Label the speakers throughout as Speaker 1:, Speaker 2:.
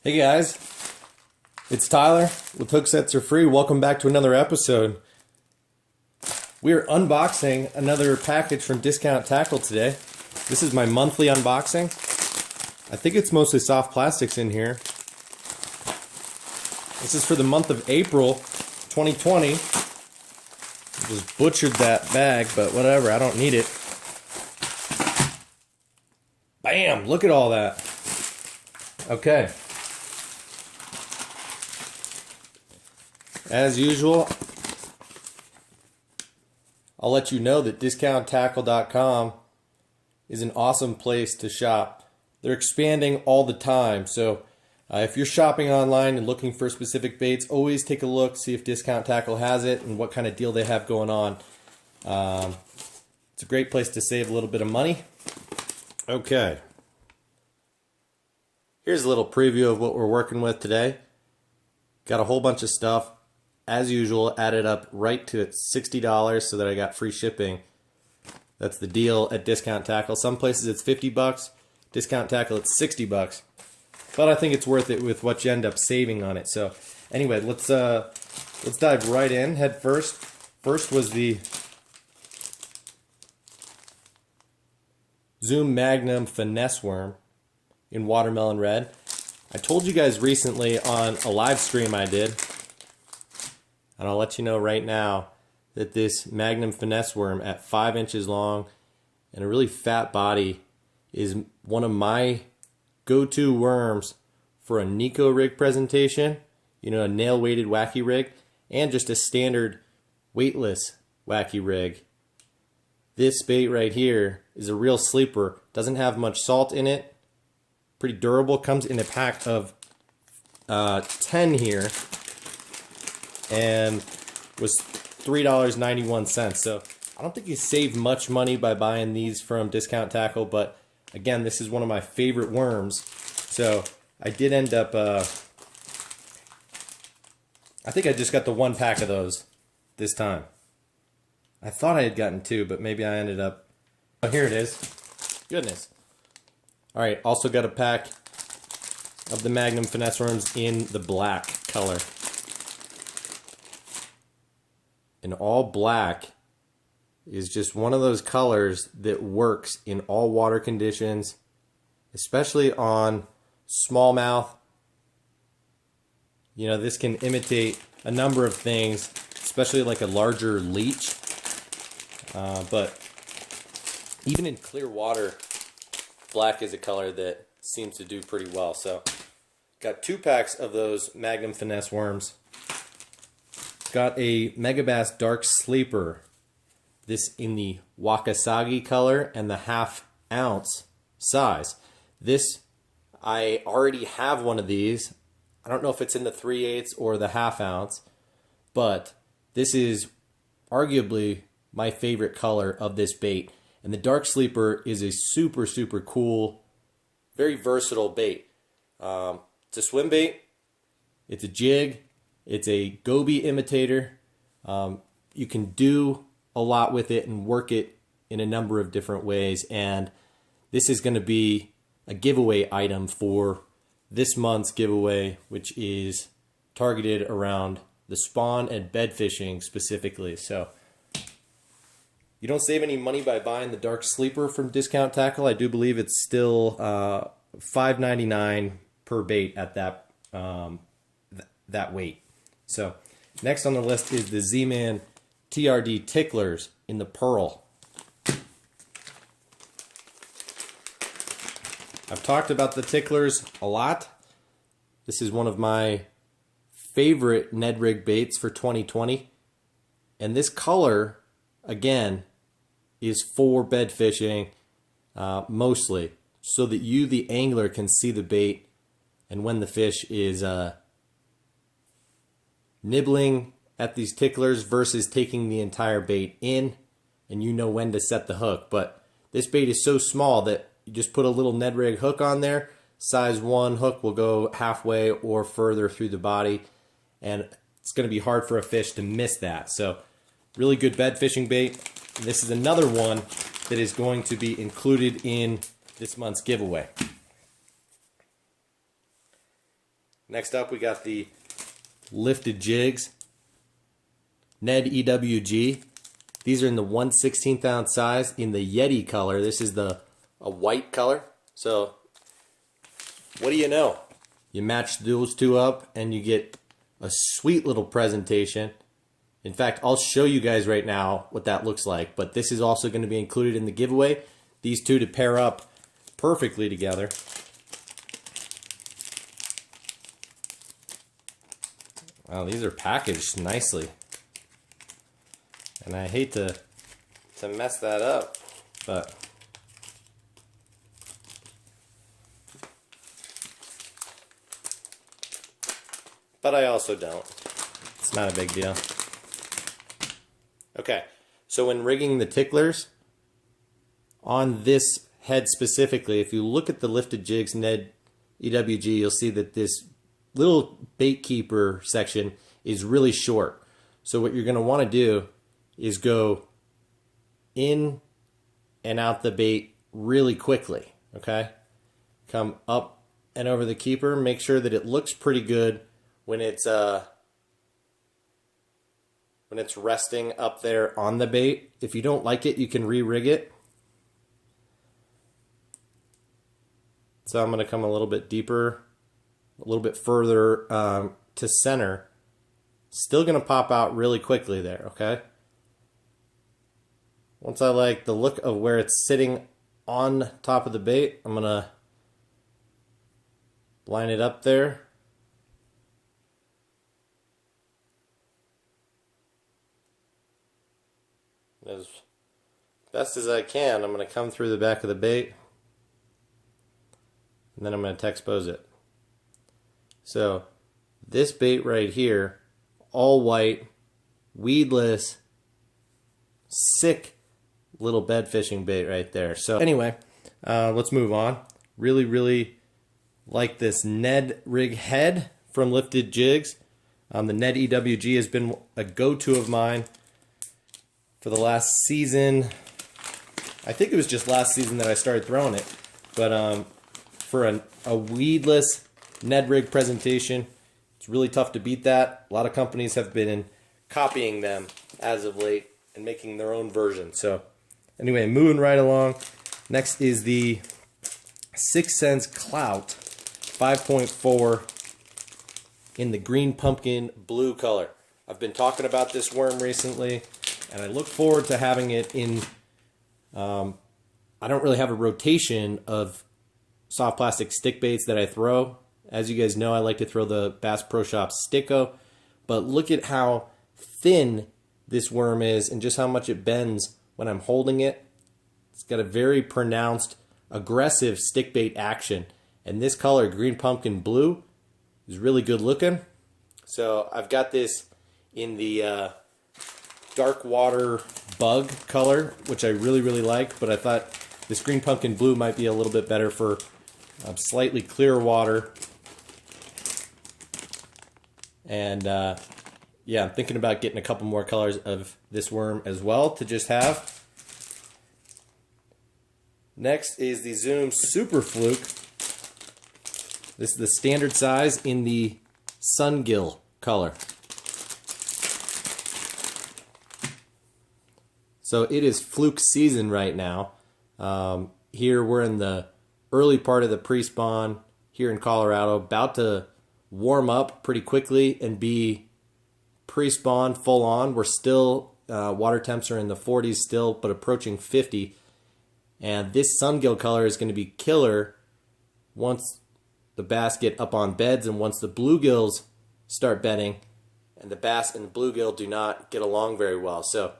Speaker 1: Hey guys, it's Tyler with Hooksets Are Free. Welcome back to another episode. We're unboxing another package from Discount Tackle today. This is my monthly unboxing. I think it's mostly soft plastics in here. This is for the month of April 2020. I just butchered that bag, but whatever, I don't need it. Bam! Look at all that. Okay. As usual, I'll let you know that DiscountTackle.com is an awesome place to shop. They're expanding all the time, so if you're shopping online and looking for specific baits, always take a look, see if Discount Tackle has it and what kind of deal they have going on. It's a great place to save a little bit of money. Okay. Here's a little preview of what we're working with today. Got a whole bunch of stuff. As usual, added up right to $60 so that I got free shipping. That's the deal at Discount Tackle. Some places it's $50. Discount Tackle it's $60. But I think it's worth it with what you end up saving on it. So anyway, let's dive right in head first. First was the Zoom Magnum Finesse worm in watermelon red. I told you guys recently on a live stream I did, and I'll let you know right now that this Magnum Finesse worm at 5 inches long and a really fat body is one of my go-to worms for a Nico rig presentation, you know, a nail-weighted wacky rig, and just a standard weightless wacky rig. This bait right here is a real sleeper. Doesn't have much salt in it. Pretty durable. Comes in a pack of 10 here. And was $3.91. So I don't think you save much money by buying these from Discount Tackle, but again, this is one of my favorite worms. So I did end up, I think I just got the 1 pack of those this time. I thought I had gotten 2, but maybe I ended up, oh, here it is. Goodness. All right, also got a pack of the Magnum Finesse worms in the black color. And all black is just one of those colors that works in all water conditions, especially on smallmouth. You know, this can imitate a number of things, especially like a larger leech. But even in clear water, black is a color that seems to do pretty well. So, got 2 packs of those Magnum Finesse worms. Got a Megabass Dark Sleeper. This in the Wakasagi color and the 1/2 ounce size. This, I already have one of these. I don't know if it's in the 3/8 or the 1/2 ounce, but this is arguably my favorite color of this bait. And the Dark Sleeper is a super, super cool, very versatile bait. It's a swim bait. It's a jig. It's a goby imitator. You can do a lot with it and work it in a number of different ways. And this is going to be a giveaway item for this month's giveaway, which is targeted around the spawn and bed fishing specifically. So you don't save any money by buying the Dark Sleeper from Discount Tackle. I do believe it's still $5.99 per bait at that weight. So next on the list is the Zeeman TRD Ticklers in the pearl. I've talked about the Ticklers a lot. This is one of my favorite Ned Rig baits for 2020. And this color, again, is for bed fishing mostly, so that you, the angler, can see the bait and when the fish is nibbling at these ticklers versus taking the entire bait in, and you know when to set the hook. But this bait is so small that you just put a little Ned Rig hook on there. Size 1 hook will go halfway or further through the body, and it's going to be hard for a fish to miss that. So really good bed fishing bait. And this is another one that is going to be included in this month's giveaway. Next up, we got the Lifted Jigs Ned EWG. These are in the 1/16 ounce size in the Yeti color. This is a white color. So what do you know? You match those two up and you get a sweet little presentation. In fact, I'll show you guys right now what that looks like, but this is also going to be included in the giveaway. These two to pair up perfectly together. Wow, these are packaged nicely. And I hate to mess that up, but I also don't. It's not a big deal. Okay, so when rigging the ticklers, on this head specifically, if you look at the Lifted Jigs Ned EWG, you'll see that this little bait keeper section is really short. So what you're going to want to do is go in and out the bait really quickly, okay? Come up and over the keeper, make sure that it looks pretty good when it's resting up there on the bait. If you don't like it, you can re-rig it. So I'm going to come a little bit deeper, a little bit further to center. Still going to pop out really quickly there, okay? Once I like the look of where it's sitting on top of the bait, I'm going to line it up there. As best as I can, I'm going to come through the back of the bait, and then I'm going to expose it. So this bait right here, all white, weedless, sick little bed fishing bait right there. So anyway, let's move on. Really like this Ned Rig head from Lifted Jigs. The Ned EWG has been a go-to of mine for the last season. I think it was just last season that I started throwing it. But for a weedless Ned Rig presentation, it's really tough to beat that. A lot of companies have been copying them as of late and making their own version. So anyway, moving right along. Next is the 6 Sense Clout 5.4 in the green pumpkin blue color. I've been talking about this worm recently, and I look forward to having it in. I don't really have a rotation of soft plastic stick baits that I throw. As you guys know, I like to throw the Bass Pro Shop Sticko, but look at how thin this worm is and just how much it bends when I'm holding it. It's got a very pronounced aggressive stick bait action, and this color, green pumpkin blue, is really good looking. So I've got this in the dark water bug color, which I really like, but I thought this green pumpkin blue might be a little bit better for slightly clear water. And yeah, I'm thinking about getting a couple more colors of this worm as well to just have. Next is the Zoom Super Fluke. This is the standard size in the Sungill color. So it is fluke season right now. Here we're in the early part of the pre-spawn here in Colorado, about to warm up pretty quickly and be pre-spawn full on. We're still, water temps are in the 40s still, but approaching 50. And this Sungill color is going to be killer once the bass get up on beds and once the bluegills start bedding. And the bass and the bluegill do not get along very well. So,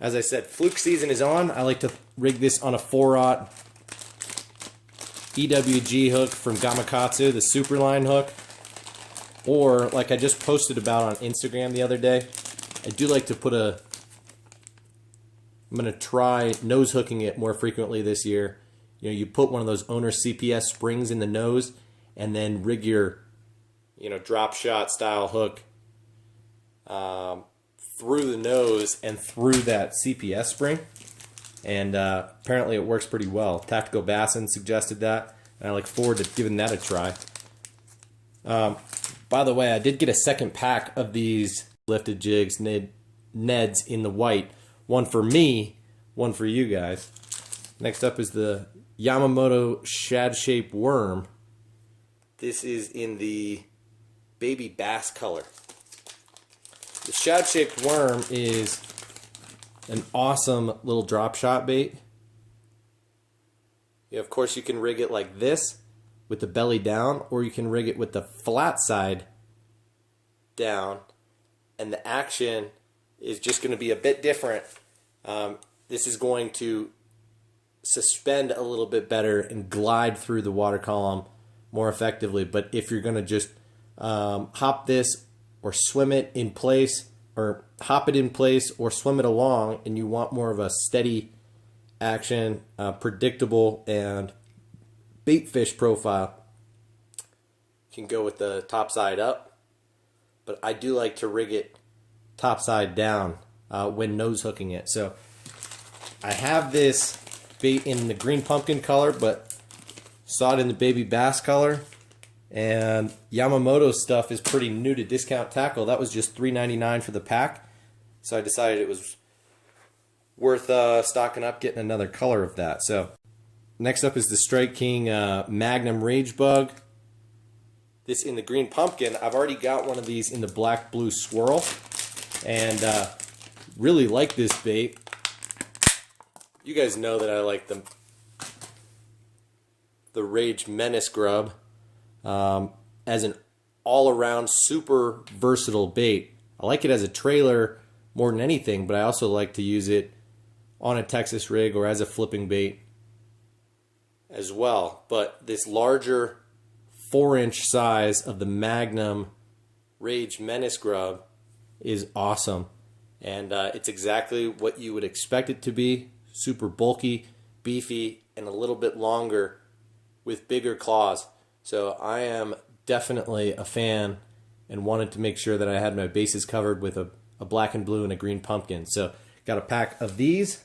Speaker 1: as I said, fluke season is on. I like to rig this on a 4/0 EWG hook from Gamakatsu, the Superline hook. Or, like I just posted about on Instagram the other day, I do like to put I'm going to try nose hooking it more frequently this year. You know, you put one of those owner CPS springs in the nose and then rig your, drop shot style hook through the nose and through that CPS spring. And apparently it works pretty well. Tactical Bassin suggested that, and I look forward to giving that a try. By the way, I did get a second pack of these lifted jigs, Neds in the white. One for me, one for you guys. Next up is the Yamamoto Shad shaped worm. This is in the baby bass color. The Shad shaped worm is an awesome little drop shot bait. Yeah, of course, you can rig it like this with the belly down, or you can rig it with the flat side down, and the action is just going to be a bit different. This is going to suspend a little bit better and glide through the water column more effectively. But if you're going to just hop this or swim it in place, or hop it in place or swim it along, and you want more of a steady action, predictable and bait fish profile, you can go with the top side up. But I do like to rig it top side down when nose hooking it. So I have this bait in the green pumpkin color, but saw it in the baby bass color. And Yamamoto stuff is pretty new to Discount Tackle. That was just $3.99 for the pack. So I decided it was worth stocking up, getting another color of that. So next up is the Strike King Magnum Rage Bug. This in the green pumpkin. I've already got one of these in the black blue swirl, and really like this bait. You guys know that I like the Rage Menace Grub as an all-around super versatile bait. I like it as a trailer more than anything, but I also like to use it on a Texas rig or as a flipping bait as well. But this larger 4-inch size of the Magnum Rage Menace Grub is awesome, and it's exactly what you would expect it to be. Super bulky, beefy, and a little bit longer with bigger claws. So I am definitely a fan and wanted to make sure that I had my bases covered with a black and blue and a green pumpkin. So got a pack of these,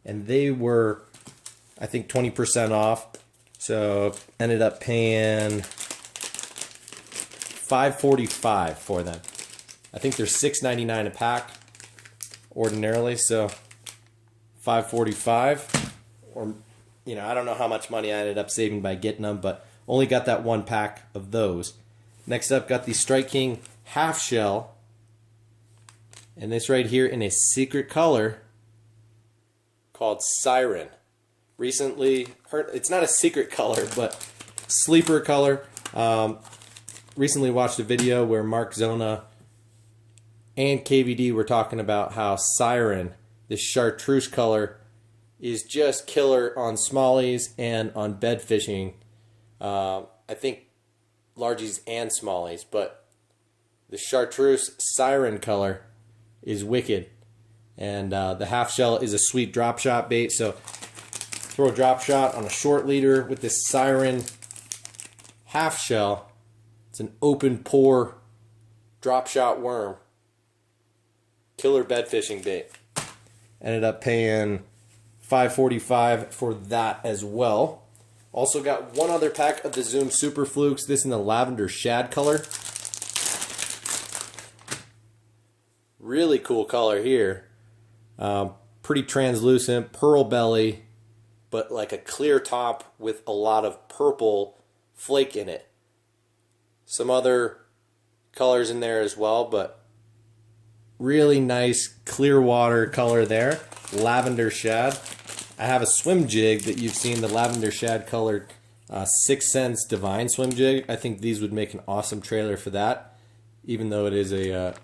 Speaker 1: and they were, I think, 20% off. So ended up paying $5.45 for them. I think they're $6.99 a pack ordinarily, so $5.45, or I don't know how much money I ended up saving by getting them, but only got that one pack of those. Next up, got the Strike King half shell, and this right here in a secret color called Siren. Recently heard, it's not a secret color, but sleeper color. Recently watched a video where Mark Zona and KVD were talking about how Siren, this chartreuse color, is just killer on smallies and on bed fishing. I think largies and smallies, but the chartreuse Siren color is wicked. And the half shell is a sweet drop shot bait, so throw a drop shot on a short leader with this Siren half shell. It's an open pore drop shot worm. Killer bed fishing bait. Ended up paying $5.45 for that as well. Also got one other pack of the Zoom Super Flukes. This in the Lavender Shad color. Really cool color here. Pretty translucent, pearl belly, but like a clear top with a lot of purple flake in it. Some other colors in there as well, but really nice clear water color there. Lavender Shad. I have a swim jig that you've seen, the Lavender Shad colored 6 Cents Divine swim jig. I think these would make an awesome trailer for that, even though it is a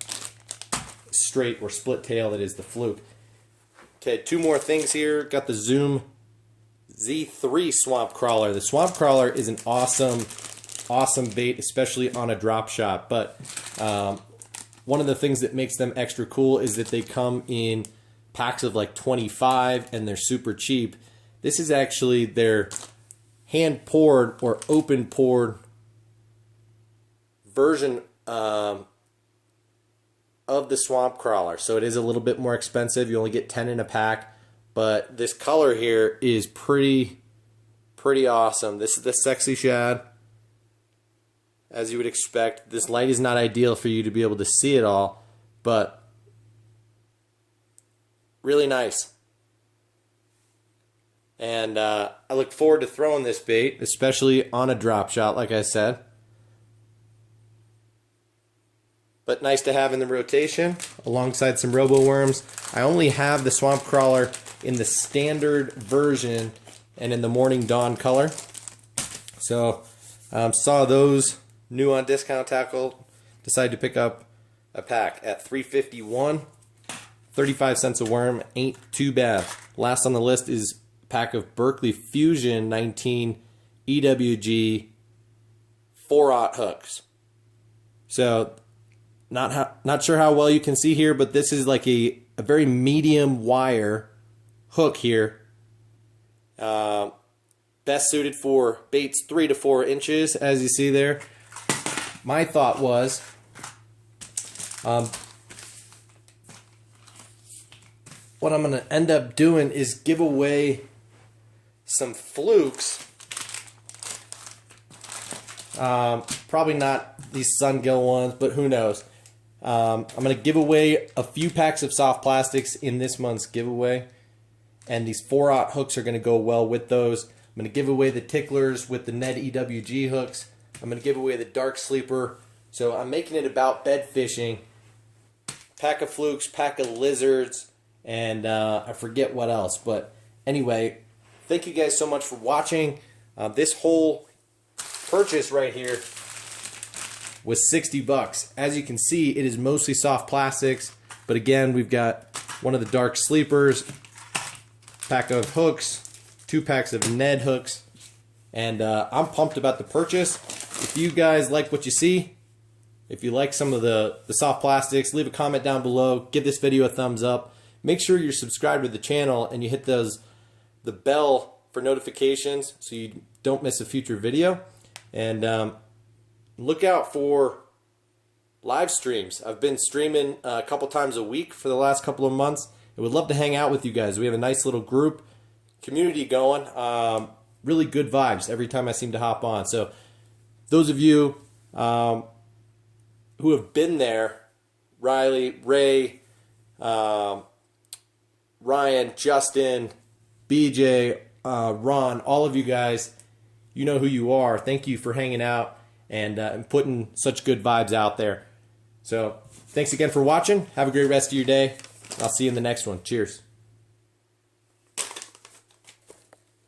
Speaker 1: straight or split tail that is the Fluke. Okay, two more things here. Got the Zoom Z3 Swamp Crawler. The Swamp Crawler is an awesome bait, especially on a drop shot. But one of the things that makes them extra cool is that they come in packs of like 25 and they're super cheap. This is actually their hand poured or open poured version of the Swamp Crawler. So it is a little bit more expensive. You only get 10 in a pack, but this color here is pretty awesome. This is the Sexy Shad, as you would expect. This light is not ideal for you to be able to see it all, but really nice. And I look forward to throwing this bait, especially on a drop shot, like I said. But nice to have in the rotation, alongside some robo worms. I only have the swamp crawler in the standard version and in the morning dawn color. So saw those new on discount tackle, decided to pick up a pack at $3.51, 35 cents a worm, ain't too bad. Last on the list is a pack of Berkeley Fusion 19 EWG 4/0 hooks. So not sure how well you can see here, but this is like a very medium wire hook here. Best suited for baits 3 to 4 inches, as you see there. My thought was, what I'm going to end up doing is give away some Flukes. Probably not these Sungill ones, but who knows. I'm going to give away a few packs of soft plastics in this month's giveaway. And these 4/0 hooks are going to go well with those. I'm going to give away the Ticklers with the Ned EWG hooks. I'm going to give away the Dark Sleeper. So I'm making it about bed fishing. Pack of Flukes, pack of lizards, and I forget what else. But anyway, thank you guys so much for watching. This whole purchase right here was $60. As you can see, it is mostly soft plastics. But again, we've got one of the Dark Sleepers, pack of hooks, 2 packs of Ned hooks, and I'm pumped about the purchase. If you guys like what you see, if you like some of the soft plastics, leave a comment down below. Give this video a thumbs up. Make sure you're subscribed to the channel and you hit the bell for notifications so you don't miss a future video. And look out for live streams. I've been streaming a couple times a week for the last couple of months. I would love to hang out with you guys. We have a nice little group community going. Really good vibes every time I seem to hop on. So those of you who have been there, Riley, Ray, Ryan, Justin, BJ, Ron, all of you guys, you know who you are. Thank you for hanging out and putting such good vibes out there. So thanks again for watching. Have a great rest of your day. I'll see you in the next one. Cheers.